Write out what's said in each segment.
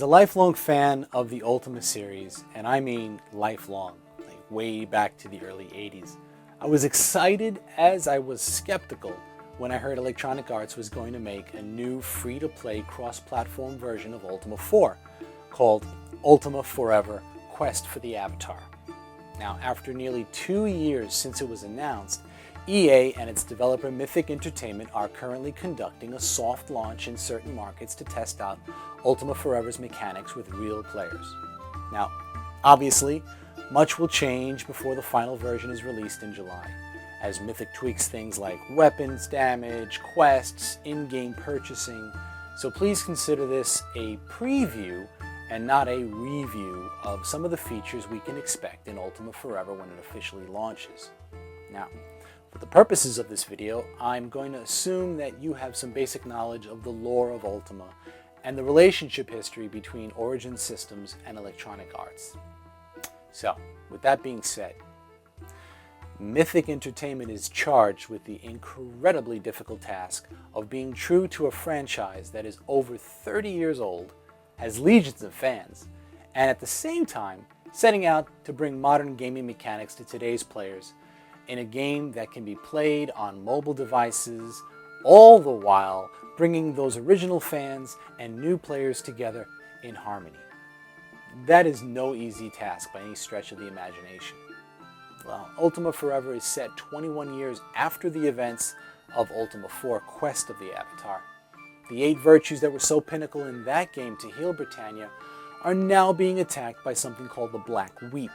a lifelong fan of the Ultima series, and I mean lifelong, like way back to the early 80s, I was excited as I was skeptical when I heard Electronic Arts was going to make a new free-to-play cross-platform version of Ultima 4 called Ultima Forever Quest for the Avatar. Now, after nearly 2 years since it was announced, EA and its developer Mythic Entertainment are currently conducting a soft launch in certain markets to test out Ultima Forever's mechanics with real players. Now, obviously, much will change before the final version is released in July, as Mythic tweaks things like weapons damage, quests, in-game purchasing, so please consider this a preview and not a review of some of the features we can expect in Ultima Forever when it officially launches. Now, for the purposes of this video, I'm going to assume that you have some basic knowledge of the lore of Ultima and the relationship history between Origin Systems and Electronic Arts. So, with that being said, Mythic Entertainment is charged with the incredibly difficult task of being true to a franchise that is over 30 years old, has legions of fans, and at the same time setting out to bring modern gaming mechanics to today's players in a game that can be played on mobile devices, all the while bringing those original fans and new players together in harmony. That is no easy task by any stretch of the imagination. Well, Ultima Forever is set 21 years after the events of Ultima 4 Quest of the Avatar. The 8 virtues that were so pinnacle in that game to heal Britannia are now being attacked by something called the Black Weep,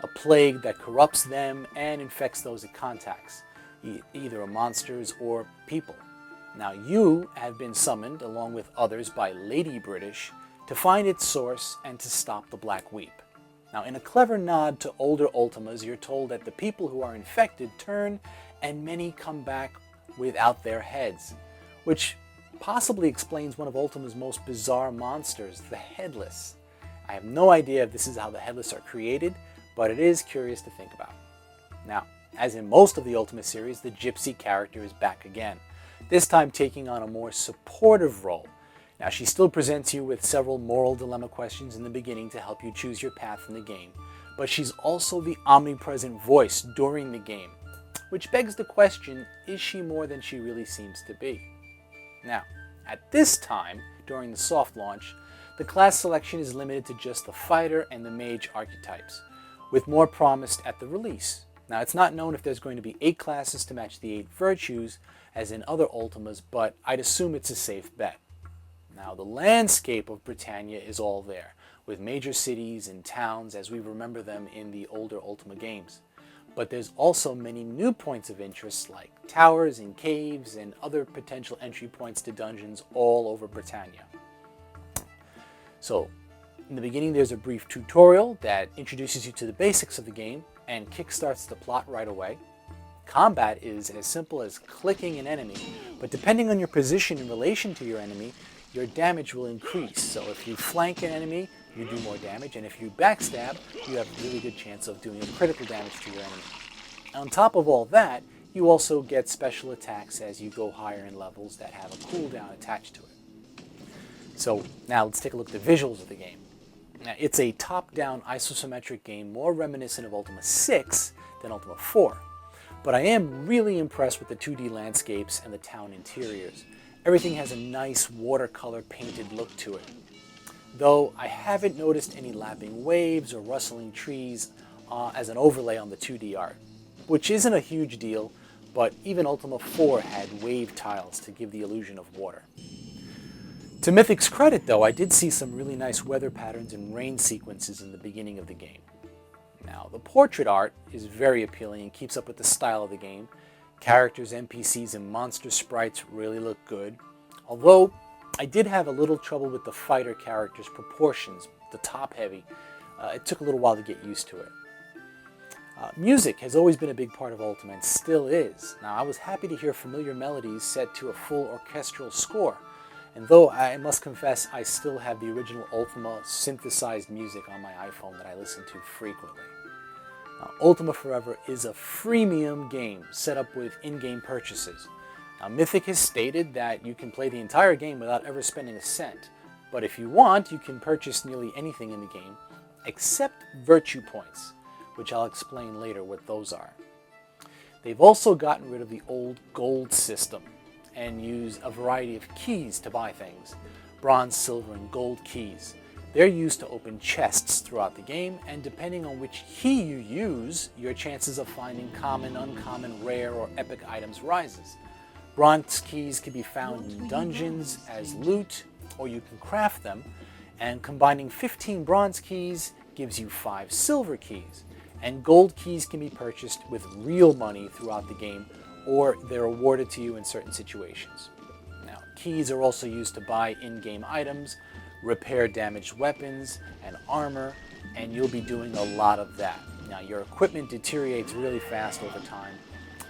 a plague that corrupts them and infects those it contacts, either monsters or people. Now you have been summoned, along with others, by Lady British to find its source and to stop the Black Weep. Now, in a clever nod to older Ultimas, you're told that the people who are infected turn and many come back without their heads, which possibly explains one of Ultima's most bizarre monsters, the Headless. I have no idea if this is how the Headless are created, but it is curious to think about. Now, as in most of the Ultima series, the Gypsy character is back again, this time taking on a more supportive role. Now, she still presents you with several moral dilemma questions in the beginning to help you choose your path in the game, but she's also the omnipresent voice during the game, which begs the question, is she more than she really seems to be? Now, at this time, during the soft launch, the class selection is limited to just the fighter and the mage archetypes, with more promised at the release. Now, it's not known if there's going to be 8 classes to match the 8 virtues, as in other Ultimas, but I'd assume it's a safe bet. Now, the landscape of Britannia is all there, with major cities and towns as we remember them in the older Ultima games. But there's also many new points of interest like towers and caves and other potential entry points to dungeons all over Britannia. So, in the beginning there's a brief tutorial that introduces you to the basics of the game and kickstarts the plot right away. Combat is as simple as clicking an enemy, but depending on your position in relation to your enemy, your damage will increase. So if you flank an enemy, you do more damage, and if you backstab, you have a really good chance of doing critical damage to your enemy. On top of all that, you also get special attacks as you go higher in levels that have a cooldown attached to it. So now let's take a look at the visuals of the game. Now, it's a top-down isometric game more reminiscent of Ultima 6 than Ultima 4. But I am really impressed with the 2D landscapes and the town interiors. Everything has a nice watercolor painted look to it. Though I haven't noticed any lapping waves or rustling trees as an overlay on the 2D art, which isn't a huge deal, but even Ultima 4 had wave tiles to give the illusion of water. To Mythic's credit, though, I did see some really nice weather patterns and rain sequences in the beginning of the game. Now, the portrait art is very appealing and keeps up with the style of the game. Characters, NPCs, and monster sprites really look good. Although, I did have a little trouble with the fighter characters' proportions, the top-heavy. It took a little while to get used to it. Music has always been a big part of Ultima and still is. Now, I was happy to hear familiar melodies set to a full orchestral score. And though I must confess I still have the original Ultima synthesized music on my iPhone that I listen to frequently. Ultima Forever is a freemium game set up with in-game purchases. Now, Mythic has stated that you can play the entire game without ever spending a cent, But if you want, you can purchase nearly anything in the game, except virtue points, which I'll explain later what those are. They've also gotten rid of the old gold system and use a variety of keys to buy things. Bronze, silver, and gold keys. They're used to open chests throughout the game, and depending on which key you use, your chances of finding common, uncommon, rare, or epic items rises. Bronze keys can be found in dungeons as loot, or you can craft them, and combining 15 bronze keys gives you 5 silver keys. And gold keys can be purchased with real money throughout the game, or they're awarded to you in certain situations. Now, keys are also used to buy in-game items, repair damaged weapons and armor, and you'll be doing a lot of that. Now, your equipment deteriorates really fast over time,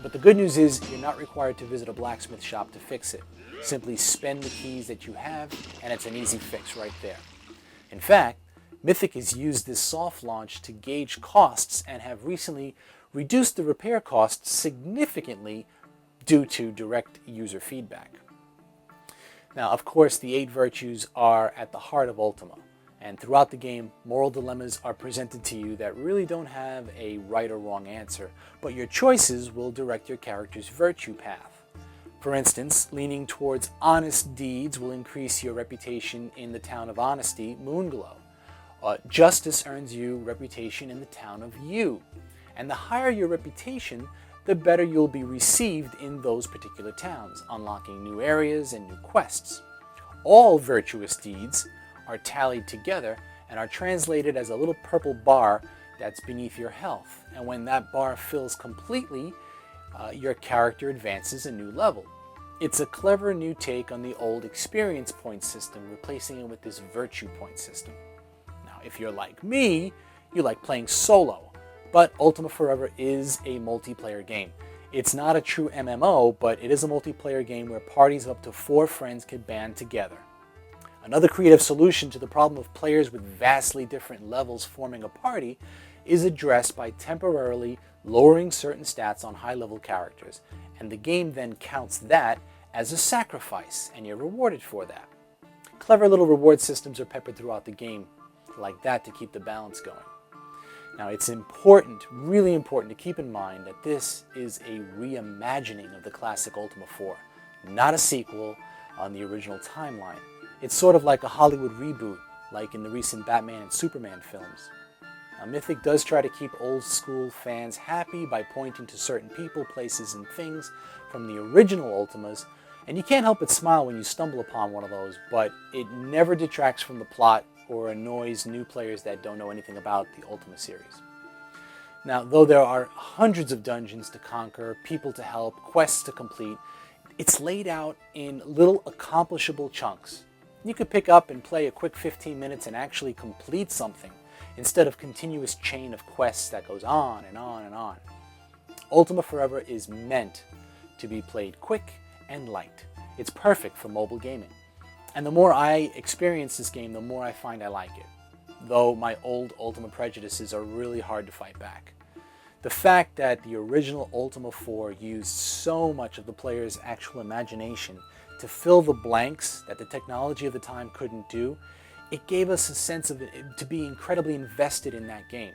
but the good news is you're not required to visit a blacksmith shop to fix it. Simply spend the keys that you have, and it's an easy fix right there. In fact, Mythic has used this soft launch to gauge costs and have recently reduced the repair costs significantly due to direct user feedback. Now, of course, the 8 virtues are at the heart of Ultima, and throughout the game, moral dilemmas are presented to you that really don't have a right or wrong answer, but your choices will direct your character's virtue path. For instance, leaning towards honest deeds will increase your reputation in the town of Honesty, Moonglow. Justice earns you reputation in the town of Yew, and the higher your reputation, the better you'll be received in those particular towns, unlocking new areas and new quests. All virtuous deeds are tallied together and are translated as a little purple bar that's beneath your health, and when that bar fills completely, your character advances a new level. It's a clever new take on the old experience point system, replacing it with this virtue point system. Now, if you're like me, you like playing solo, but Ultima Forever is a multiplayer game. It's not a true MMO, but it is a multiplayer game where parties of up to 4 friends can band together. Another creative solution to the problem of players with vastly different levels forming a party is addressed by temporarily lowering certain stats on high-level characters, and the game then counts that as a sacrifice, and you're rewarded for that. Clever little reward systems are peppered throughout the game like that to keep the balance going. Now, it's important, really important, to keep in mind that this is a reimagining of the classic Ultima 4, not a sequel on the original timeline. It's sort of like a Hollywood reboot, like in the recent Batman and Superman films. Now, Mythic does try to keep old school fans happy by pointing to certain people, places, and things from the original Ultimas, and you can't help but smile when you stumble upon one of those, but it never detracts from the plot or annoys new players that don't know anything about the Ultima series. Now, though there are hundreds of dungeons to conquer, people to help, quests to complete, it's laid out in little accomplishable chunks. You could pick up and play a quick 15 minutes and actually complete something, instead of continuous chain of quests that goes on and on and on. Ultima Forever is meant to be played quick and light. It's perfect for mobile gaming. And the more I experience this game, the more I find I like it, though my old Ultima prejudices are really hard to fight back. The fact that the original Ultima 4 used so much of the player's actual imagination to fill the blanks that the technology of the time couldn't do, it gave us a sense of it to be incredibly invested in that game.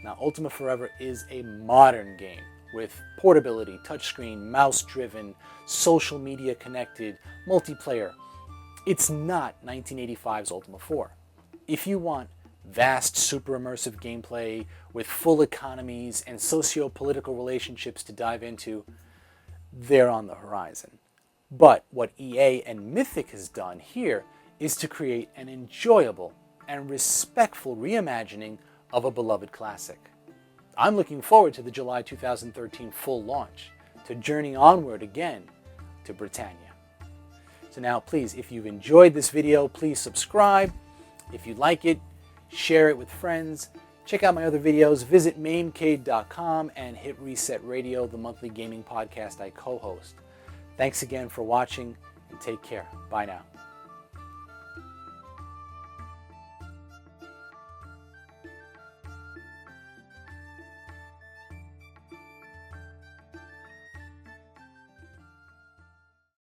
Now, Ultima Forever is a modern game with portability, touchscreen, mouse-driven, social media connected, multiplayer. It's not 1985's Ultima 4. If you want vast, super immersive gameplay with full economies and socio-political relationships to dive into, they're on the horizon. But what EA and Mythic has done here is to create an enjoyable and respectful reimagining of a beloved classic. I'm looking forward to the July 2013 full launch, to journey onward again to Britannia. So now, please, if you've enjoyed this video, please subscribe. If you like it, share it with friends. Check out my other videos. Visit MAMECADE.com and hit Reset Radio, the monthly gaming podcast I co-host. Thanks again for watching, and take care. Bye now.